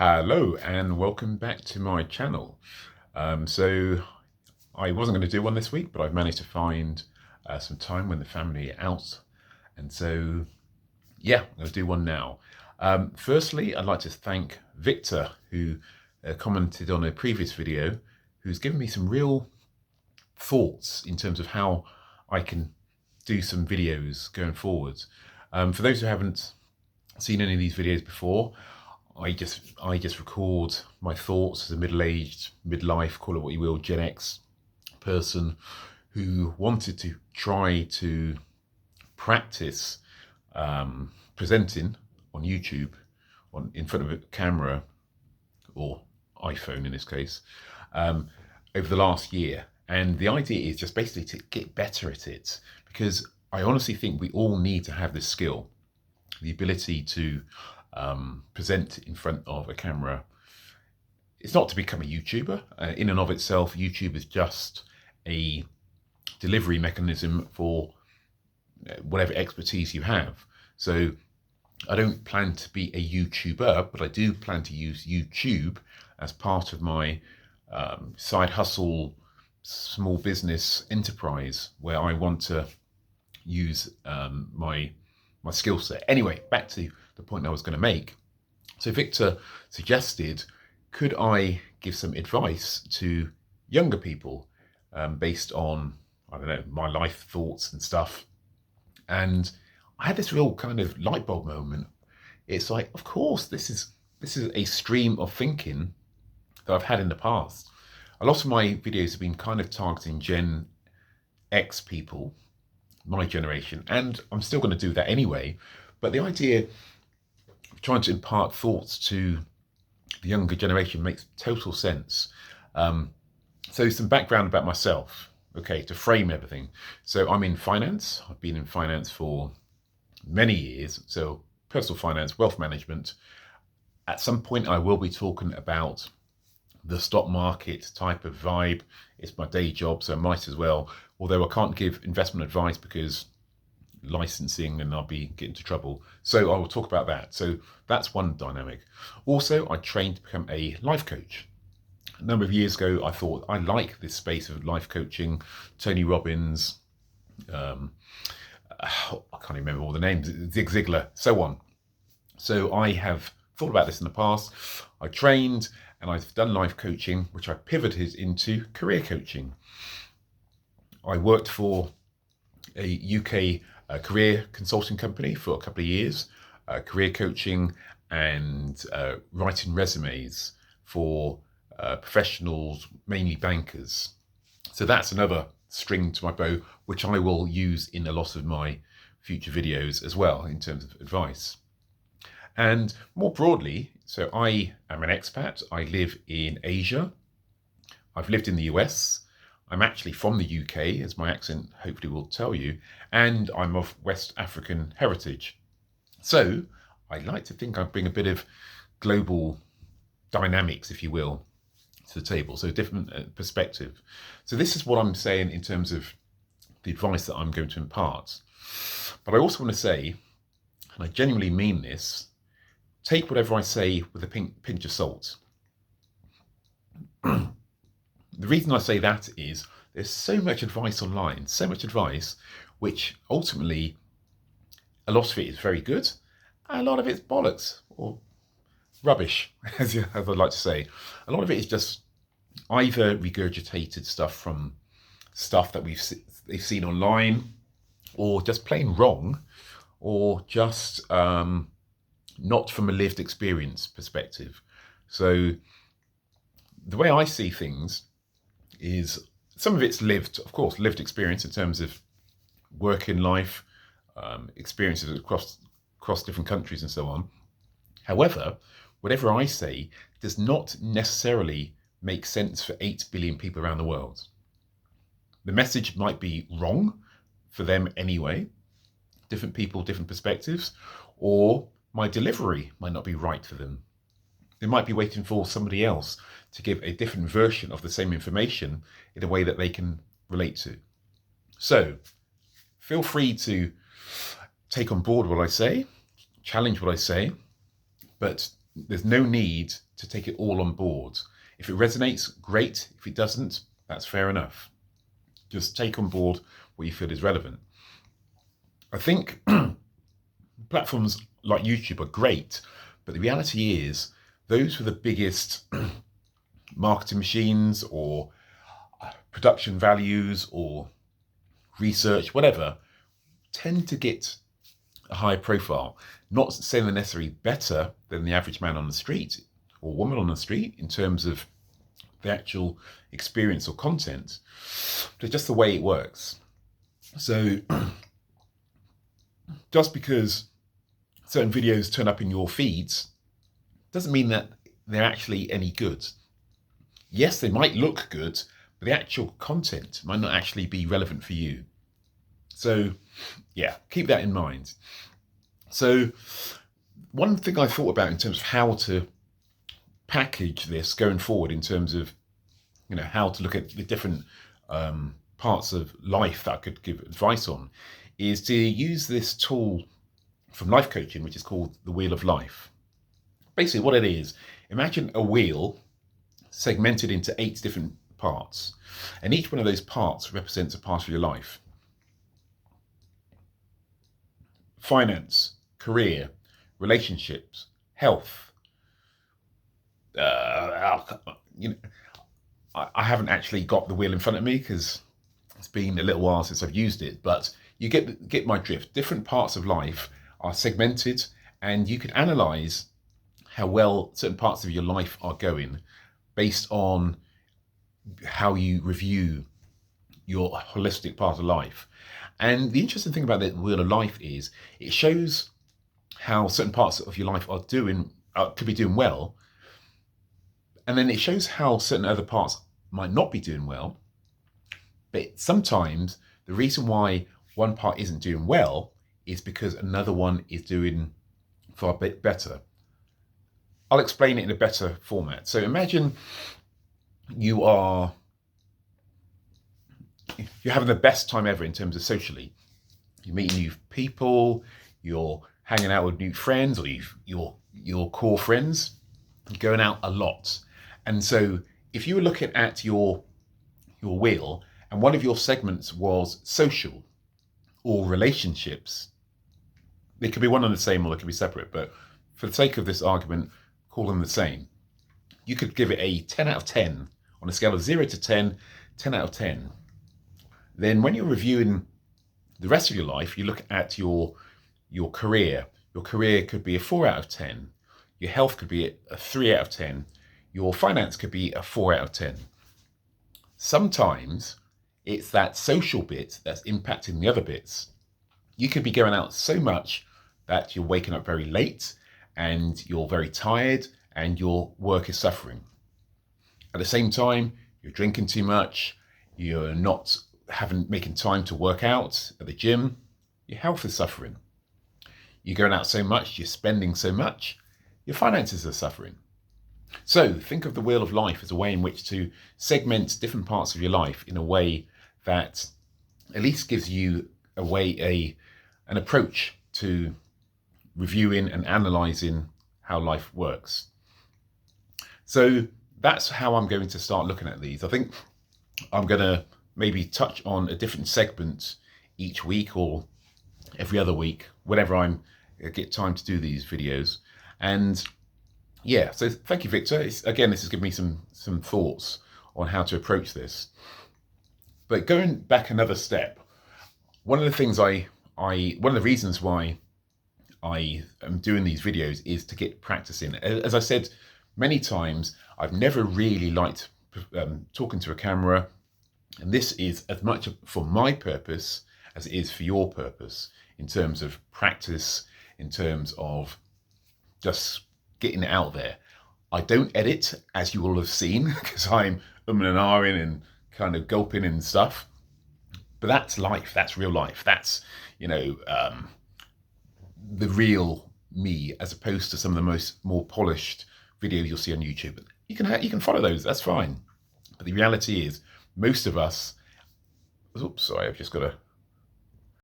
Hello and welcome back to my channel. So I wasn't going to do one this week, but I've managed to find some time when the family are out. And so, yeah, I'm going to do one now. Firstly, I'd like to thank Victor, who commented on a previous video, who's given me some real thoughts in terms of how I can do some videos going forward. For those who haven't seen any of these videos before, I just record my thoughts as a middle-aged, midlife, call it what you will, Gen X person who wanted to try to practice presenting on YouTube, in front of a camera, or iPhone in this case, over the last year. And the idea is just basically to get better at it, because I honestly think we all need to have this skill, the ability to present in front of a camera. It's not to become a YouTuber. In and of itself, YouTube is just a delivery mechanism for whatever expertise you have. So I don't plan to be a YouTuber, but I do plan to use YouTube as part of my side hustle, small business enterprise, where I want to use my skill set. Anyway, back to the point I was going to make. So Victor suggested, could I give some advice to younger people based on, I don't know, my life thoughts and stuff. And I had this real kind of light bulb moment. It's like, of course, this is a stream of thinking that I've had in the past. A lot of my videos have been kind of targeting Gen X people, my generation, and I'm still going to do that anyway. But the idea of trying to impart thoughts to the younger generation makes total sense. So some background about myself, okay, to frame everything. So I'm in finance. I've been in finance for many years. So personal finance, wealth management. At some point, I will be talking about the stock market type of vibe. It's my day job, so I might as well. Although I can't give investment advice because licensing and I'll be getting into trouble. So I will talk about that. So that's one dynamic. Also, I trained to become a life coach. A number of years ago, I thought I like this space of life coaching, Tony Robbins, I can't remember all the names, Zig Ziglar, so on. So I have thought about this in the past. I trained and I've done life coaching, which I pivoted into career coaching. I worked for a UK career consulting company for a couple of years, career coaching and writing resumes for professionals, mainly bankers. So that's another string to my bow, which I will use in a lot of my future videos as well in terms of advice. And more broadly, so I am an expat. I live in Asia. I've lived in the US. I'm actually from the UK, as my accent hopefully will tell you, and I'm of West African heritage. So I like to think I bring a bit of global dynamics, if you will, to the table, so a different perspective. So this is what I'm saying in terms of the advice that I'm going to impart. But I also want to say, and I genuinely mean this, take whatever I say with a pinch of salt. The reason I say that is there's so much advice online, so much advice, which ultimately a lot of it is very good, and a lot of it's bollocks or rubbish, as I'd like to say. A lot of it is just either regurgitated stuff from stuff that they've seen online, or just plain wrong, or just not from a lived experience perspective. So the way I see things is some of it's lived, of course, lived experience in terms of work in life, experiences across different countries and so on. However, whatever I say does not necessarily make sense for 8 billion people around the world. The message might be wrong for them anyway, different people, different perspectives, or my delivery might not be right for them. They might be waiting for somebody else to give a different version of the same information in a way that they can relate to. So feel free to take on board what I say, challenge what I say, but there's no need to take it all on board. If it resonates, great. If it doesn't, that's fair enough. Just take on board what you feel is relevant. I think platforms like YouTube are great, but the reality is those with the biggest marketing machines or production values or research, whatever, tend to get a high profile. Not saying they're necessarily better than the average man on the street or woman on the street in terms of the actual experience or content, but it's just the way it works. So just because certain videos turn up in your feeds doesn't mean that they're actually any good. Yes, they might look good, but the actual content might not actually be relevant for you. So yeah, keep that in mind. So one thing I thought about in terms of how to package this going forward, in terms of, you know, how to look at the different parts of life that I could give advice on, is to use this tool from life coaching, which is called the Wheel of Life. Basically what it is, imagine a wheel segmented into 8 different parts, and each one of those parts represents a part of your life. Finance, career, relationships, health. You know, I haven't actually got the wheel in front of me because it's been a little while since I've used it, but you get my drift. Different parts of life are segmented, and you can analyze how well certain parts of your life are going based on how you review your holistic part of life. And the interesting thing about the Wheel of Life is it shows how certain parts of your life could be doing well, and then it shows how certain other parts might not be doing well. But sometimes the reason why one part isn't doing well is because another one is doing far bit better. I'll explain it in a better format. So imagine you're having the best time ever in terms of socially. You're meeting new people, you're hanging out with new friends, or your core friends, you're going out a lot. And so if you were looking at your wheel and one of your segments was social or relationships, they could be one and the same or they could be separate, but for the sake of this argument, call them the same. You could give it a 10 out of 10 on a scale of 0 to 10, 10 out of 10. Then when you're reviewing the rest of your life, you look at your career. Your career could be a 4 out of 10. Your health could be a 3 out of 10. Your finance could be a 4 out of 10. Sometimes it's that social bit that's impacting the other bits. You could be going out so much that you're waking up very late and you're very tired and your work is suffering. At the same time, you're drinking too much, you're not making time to work out at the gym, your health is suffering. You're going out so much, you're spending so much, your finances are suffering. So think of the Wheel of Life as a way in which to segment different parts of your life in a way that at least gives you an approach to reviewing and analysing how life works. So that's how I'm going to start looking at these. I think I'm going to maybe touch on a different segment each week or every other week, whenever I get time to do these videos. And yeah, so thank you, Victor. Again, this has given me some thoughts on how to approach this. But going back another step, one of the reasons why I am doing these videos is to get practice in. As I said many times, I've never really liked talking to a camera, and this is as much for my purpose as it is for your purpose in terms of practice, in terms of just getting it out there. I don't edit, as you will have seen, because I'm and ahhing and kind of gulping and stuff. But that's life. That's real life. That's, the real me, as opposed to some of the more polished videos you'll see on YouTube. You can follow those. That's fine. But the reality is, most of us. Oops, sorry. I've just got a